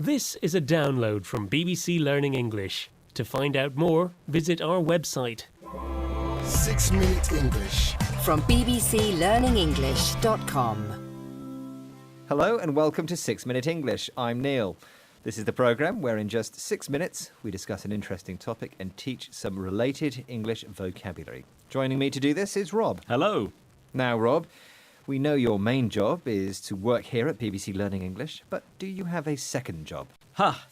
This is a download from BBC Learning English. To find out more, visit our website. 6 Minute English. From bbclearningenglish.com. Hello and welcome to 6 Minute English. I'm Neil. This is the programme where in just 6 minutes we discuss an interesting topic and teach some related English vocabulary. Joining me to do this is Rob. Hello. Now, Rob, we know your main job is to work here at BBC Learning English, but do you have a second job?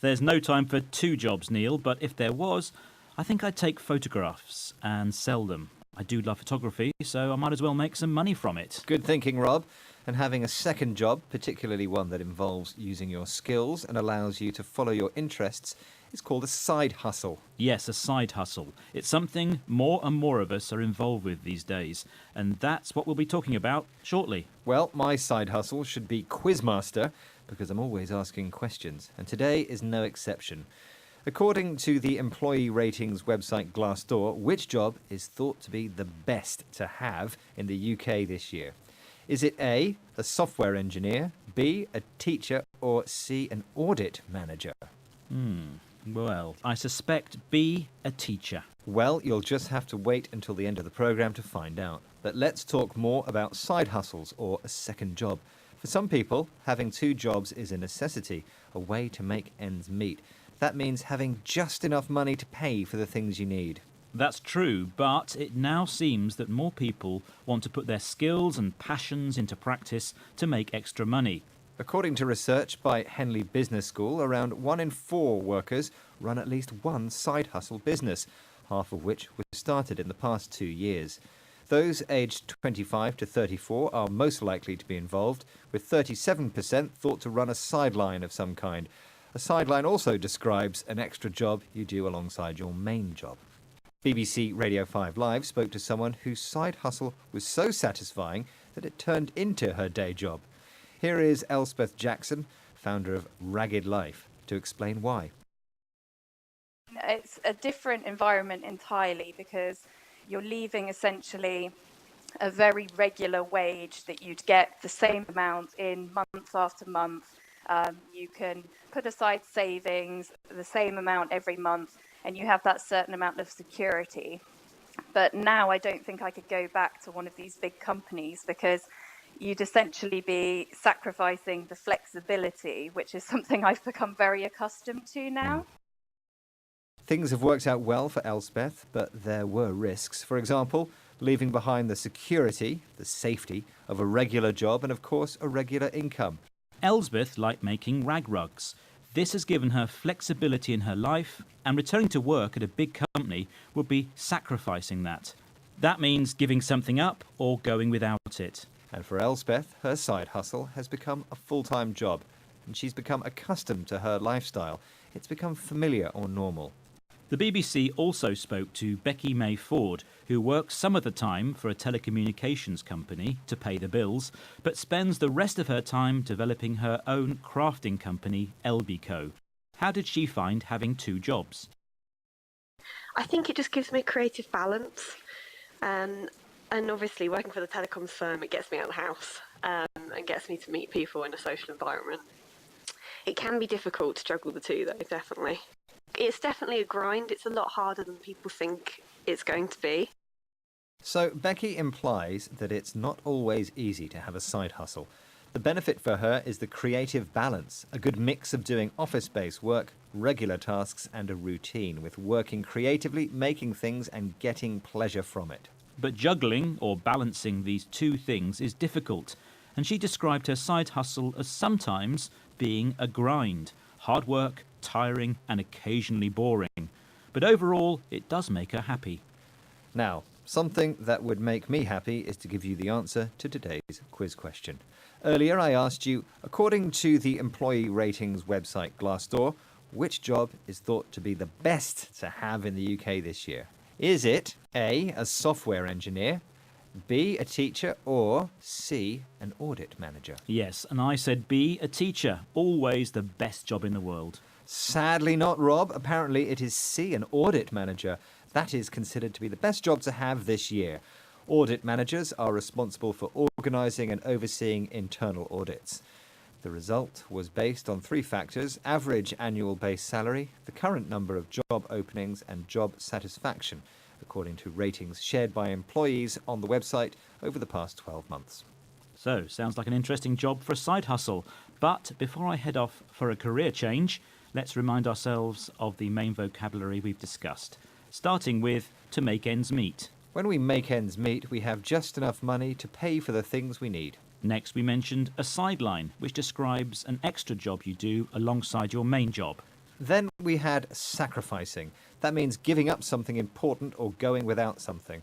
There's no time for two jobs, Neil, but if there was, I think I'd take photographs and sell them. I do love photography, so I might as well make some money from it. Good thinking, Rob. And having a second job, particularly one that involves using your skills and allows you to follow your interests, is called a side hustle. Yes, a side hustle. It's something more and more of us are involved with these days, and that's what we'll be talking about shortly. Well, my side hustle should be Quizmaster, because I'm always asking questions, and today is no exception. According to the employee ratings website Glassdoor, which job is thought to be the best to have in the UK this year? Is it A, a software engineer, B, a teacher, or C, an audit manager? Well, I suspect B, a teacher. Well, you'll just have to wait until the end of the programme to find out. But let's talk more about side hustles or a second job. For some people, having two jobs is a necessity, a way to make ends meet. That means having just enough money to pay for the things you need. That's true, but it now seems that more people want to put their skills and passions into practice to make extra money. According to research by Henley Business School, around 1 in 4 workers run at least one side hustle business, half of which was started in the past 2 years. Those aged 25 to 34 are most likely to be involved, with 37% thought to run a sideline of some kind. A sideline also describes an extra job you do alongside your main job. BBC Radio 5 Live spoke to someone whose side hustle was so satisfying that it turned into her day job. Here is Elspeth Jackson, founder of Ragged Life, to explain why. It's a different environment entirely because you're leaving essentially a very regular wage that you'd get the same amount in month after month. You can put aside savings, the same amount every month, and you have that certain amount of security. But now I don't think I could go back to one of these big companies because you'd essentially be sacrificing the flexibility, which is something I've become very accustomed to now. Things have worked out well for Elspeth, but there were risks. For example, leaving behind the security, the safety of a regular job and, of course, a regular income. Elsbeth liked making rag rugs. This has given her flexibility in her life, and returning to work at a big company would be sacrificing that. That means giving something up or going without it. And for Elspeth, her side hustle has become a full-time job, and she's become accustomed to her lifestyle. It's become familiar or normal. The BBC also spoke to Becky May Ford, who works some of the time for a telecommunications company to pay the bills, but spends the rest of her time developing her own crafting company, LBCO. How did she find having two jobs? I think it just gives me a creative balance, and obviously working for the telecoms firm, it gets me out of the house and gets me to meet people in a social environment. It can be difficult to juggle the two though, definitely. It's definitely a grind. It's a lot harder than people think it's going to be. So Becky implies that it's not always easy to have a side hustle. The benefit for her is the creative balance, a good mix of doing office-based work, regular tasks and a routine, with working creatively, making things and getting pleasure from it. But juggling or balancing these two things is difficult, and she described her side hustle as sometimes being a grind. Hard work, tiring and occasionally boring. But overall, it does make her happy. Now, something that would make me happy is to give you the answer to today's quiz question. Earlier I asked you, according to the employee ratings website Glassdoor, which job is thought to be the best to have in the UK this year? Is it A, a software engineer, B, a teacher, or C, an audit manager? Yes, and I said B, a teacher. Always the best job in the world. Sadly not, Rob. Apparently it is C, an audit manager. That is considered to be the best job to have this year. Audit managers are responsible for organising and overseeing internal audits. The result was based on three factors: average annual base salary, the current number of job openings, and job satisfaction, according to ratings shared by employees on the website over the past 12 months. So, sounds like an interesting job for a side hustle. But before I head off for a career change, let's remind ourselves of the main vocabulary we've discussed, starting with to make ends meet. When we make ends meet, we have just enough money to pay for the things we need. Next, we mentioned a sideline, which describes an extra job you do alongside your main job. Then we had sacrificing. That means giving up something important or going without something.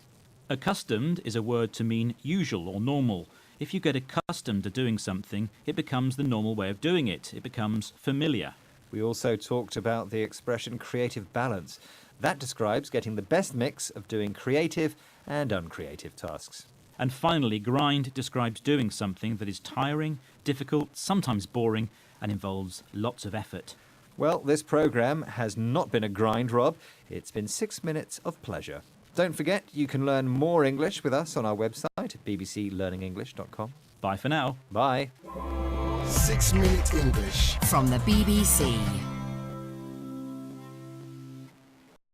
Accustomed is a word to mean usual or normal. If you get accustomed to doing something, it becomes the normal way of doing it. It becomes familiar. We also talked about the expression creative balance. That describes getting the best mix of doing creative and uncreative tasks. And finally, grind describes doing something that is tiring, difficult, sometimes boring, and involves lots of effort. Well, this programme has not been a grind, Rob. It's been 6 minutes of pleasure. Don't forget, you can learn more English with us on our website, bbclearningenglish.com. Bye for now. Bye. 6 Minute English. From the BBC.